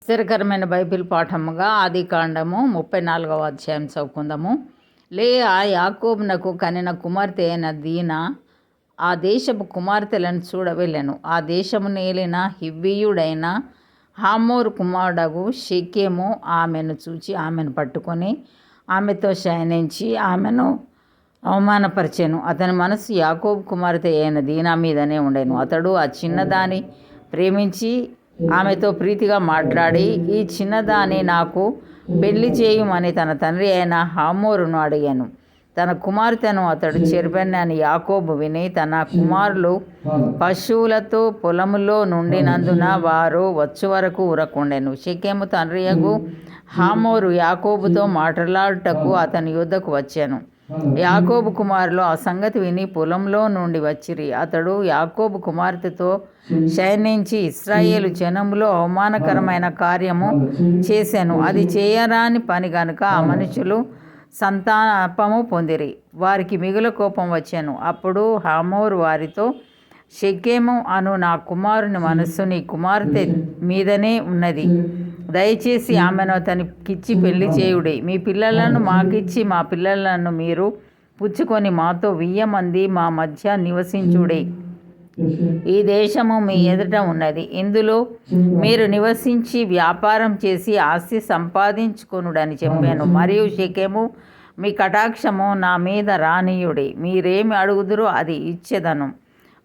ఆశ్చర్యకరమైన బైబిల్ పాఠముగా ఆదికాండము 34వ అధ్యాయం చదువుకుందాము. ఆ యాకోబునకు కనిన కుమార్తె అయిన దీనా ఆ దేశపు కుమార్తెలను చూడవెళ్ళెను. ఆ దేశము నేలిన హివ్వీయుడైన హామోరు కుమారుడగు షెకెము ఆమెను చూచి ఆమెను పట్టుకొని ఆమెతో శయనించి ఆమెను అవమానపరిచెను. అతని మనసు యాకోబు కుమార్తె అయిన దీనా మీదనే ఉండెను. అతడు ఆ చిన్నదాన్ని ప్రేమించి ఆమెతో ప్రీతిగా మాట్లాడి, ఈ చిన్నదాన్ని నాకు పెళ్లి చేయమని తన తండ్రి అయిన హామోరును అడిగాను. తన కుమార్తెను అతడు చెరపనని యాకోబు విని తన కుమారులు పశువులతో పొలములో నుండినందున వారు వచ్చు వరకు ఊరకుండెను. షెకెము తండ్రియగు హామోరు యాకోబుతో మాట్లాడుటకు అతని యొద్దకు వచ్చాను. యాకోబు కుమారులు ఆ సంగతి విని పొలంలో నుండి వచ్చిరి. అతడు యాకోబు కుమార్తెతో శయనించి ఇశ్రాయేలు జనములో అవమానకరమైన కార్యము చేశాను. అది చేయరాని పని గనుక ఆ మనుషులు సంతాపము పొందిరి. వారికి మిగుల కోపం వచ్చాను. అప్పుడు హామోరు వారితో, షెకెము అను నా కుమారుని మనస్సు నీ కుమార్తె మీదనే ఉన్నది. దయచేసి ఆమెను అతనికిచ్చి పెళ్లి చేయుడి. మీ పిల్లలను మాకిచ్చి మా పిల్లలను మీరు పుచ్చుకొని మాతో 1000 మంది మా మధ్య నివసించుడి. ఈ దేశము మీ ఎదుట ఉన్నది. ఇందులో మీరు నివసించి వ్యాపారం చేసి ఆస్తి సంపాదించుకొనుడని చెప్పాను. మరియు షెకెము మీ కటాక్షము నా మీద రానీయుడి. మీరేమి అడుగుదురో అది ఇచ్చేదను.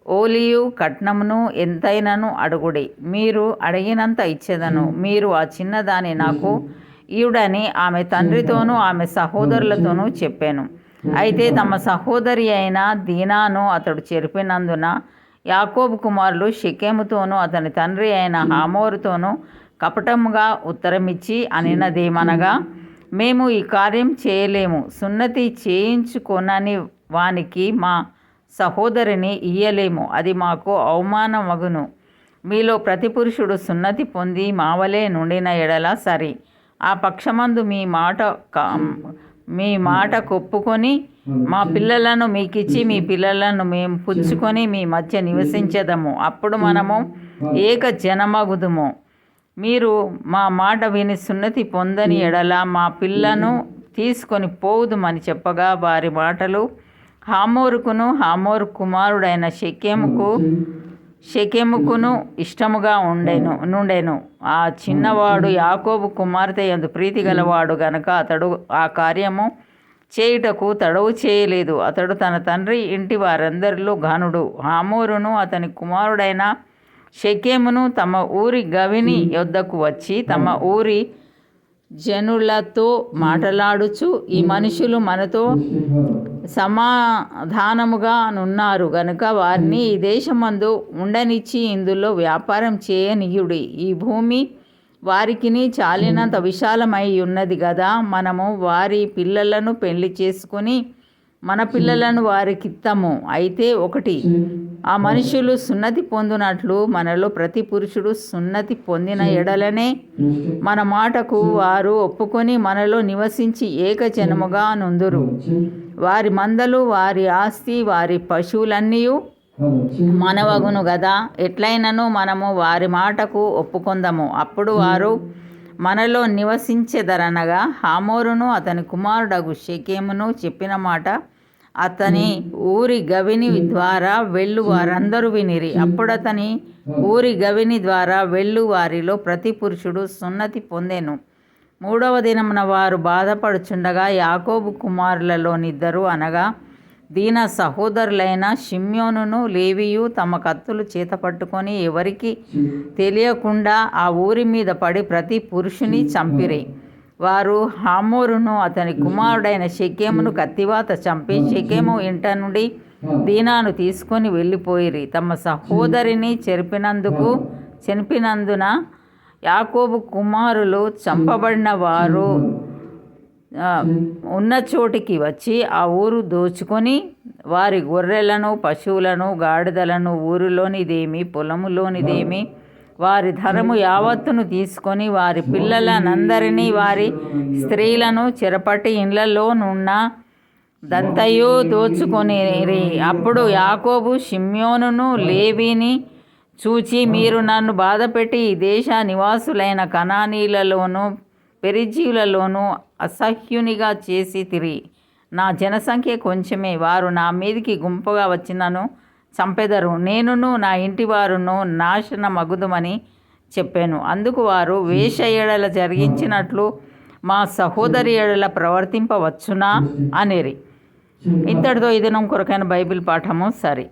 ఓలియు కట్నమును ఎంతైనను అడుగుడి, మీరు అడిగినంత ఇచ్చేదను. మీరు ఆ చిన్నదాన్ని నాకు ఇయుడని ఆమె తండ్రితోనూ ఆమె సహోదరులతోనూ చెప్పాను. అయితే తమ సహోదరి అయిన దీనాను అతడు చెరిపినందున యాకోబు కుమారులు షెకెముతోనూ అతని తండ్రి అయిన హామోరుతోనూ కపటముగా ఉత్తరమిచ్చి అనినదేమనగా, మేము ఈ కార్యం చేయలేము. సున్నతి చేయించుకొనని వానికి మా సహోదరిని ఇయ్యలేము. అది మాకు అవమానమగును. మీలో ప్రతి పురుషుడు సున్నతి పొంది మావలే నుండిన ఎడల సరి. ఆ పక్షమందు మీ మాట కొప్పుకొని మా పిల్లలను మీకిచ్చి మీ పిల్లలను మేము పుచ్చుకొని మీ మధ్య నివసించదము. అప్పుడు మనము ఏక జనమగుదుము. మీరు మా మాట విని సున్నతి పొందని ఎడల మా పిల్లను తీసుకొని పోవుదుమని చెప్పగా, వారి మాటలు హామోరుకును హామోరు కుమారుడైన షెకెముకును ఇష్టముగా నుండెను. ఆ చిన్నవాడు యాకోబు కుమార్తె యందు ప్రీతి గలవాడు గనక అతడు ఆ కార్యము చేయుటకు తడవు చేయలేదు. అతడు తన తండ్రి ఇంటి వారందరిలో ఘనుడు. హామోరును అతని కుమారుడైన షెకెమును తమ ఊరి గవిని యొద్దకు వచ్చి తమ ఊరి జనులతో మాటలాడుచు, ఈ మనుషులు మనతో సమాధానముగా నున్నారు గనుక వారిని ఈ దేశమందు ఉండనిచ్చి ఇందులో వ్యాపారం చేయనీయుడి. ఈ భూమి వారికిని చాలినంత విశాలమై ఉన్నది గదా. మనము వారి పిల్లలను పెళ్లి చేసుకుని మన పిల్లలను వారికిత్తము. అయితే ఒకటి, ఆ మనుషులు సున్నతి పొందినట్లు మనలో ప్రతి పురుషుడు సున్నతి పొందిన ఎడలనే మన మాటకు వారు ఒప్పుకొని మనలో నివసించి ఏకజనముగా నుందురు. వారి మందలు, వారి ఆస్తి, వారి పశువులన్నీ మనవగును గదా. ఎట్లయినను మనము వారి మాటకు ఒప్పుకొందము. అప్పుడు వారు మనలో నివసించెదరనగా హామోరును అతని కుమారుడగు షెకెమును చెప్పిన మాట అతని ఊరి గవిని ద్వారా వెళ్ళు వారందరూ వినిరి. అప్పుడతని ఊరి గవిని ద్వారా వెళ్ళు వారిలో ప్రతి పురుషుడు సున్నతి పొందెను. 3వ దినమున వారు బాధపడుచుండగా యాకోబు కుమారులలోనిద్దరు అనగా దీనా సహోదరులైన షిమ్యోనును లేవియు తమ కత్తులు చేత పట్టుకొని ఎవరికి తెలియకుండా ఆ ఊరి మీద పడి ప్రతి పురుషుని చంపిరి. వారు హామోరును అతని కుమారుడైన షెకెమును కత్తివాత చంపి షెకెము ఇంట నుండి దీనాను తీసుకొని వెళ్ళిపోయిరి. తమ సహోదరిని చనిపినందున యాకోబు కుమారులు చంపబడిన వారు ఉన్న చోటికి వచ్చి ఆ ఊరు దోచుకొని వారి గొర్రెలను, పశువులను, గాడిదలను, ఊరిలోనిదేమి పొలములోనిదేమి వారి ధనము యావత్తును తీసుకొని వారి పిల్లలనందరినీ వారి స్త్రీలను చెరపట్టి ఇండ్లలో నున్న దంతయు దోచుకొనిరి. అప్పుడు యాకోబు షిమ్యోనును లేవిని చూచి మీరు నన్ను బాధపెట్టి ఈ దేశ నివాసులైన కనానీలలోనూ పెరిజీవులలోనూ అసహ్యునిగా చేసి తిరిగి నా జనసంఖ్య కొంచెమే, వారు నా మీదికి గుంపుగా వచ్చినను చంపెదరు, నేనును నా ఇంటి వారును నాశనమగుదుమని చెప్పాను. అందుకు వారు, వేశ్య ఎడల జరిగించినట్లు మా సహోదరి ఎడల ప్రవర్తింపవచ్చునా అనిరి. ఇంతటితో ఈ దినం కొరకైన బైబిల్ పాఠము సరి.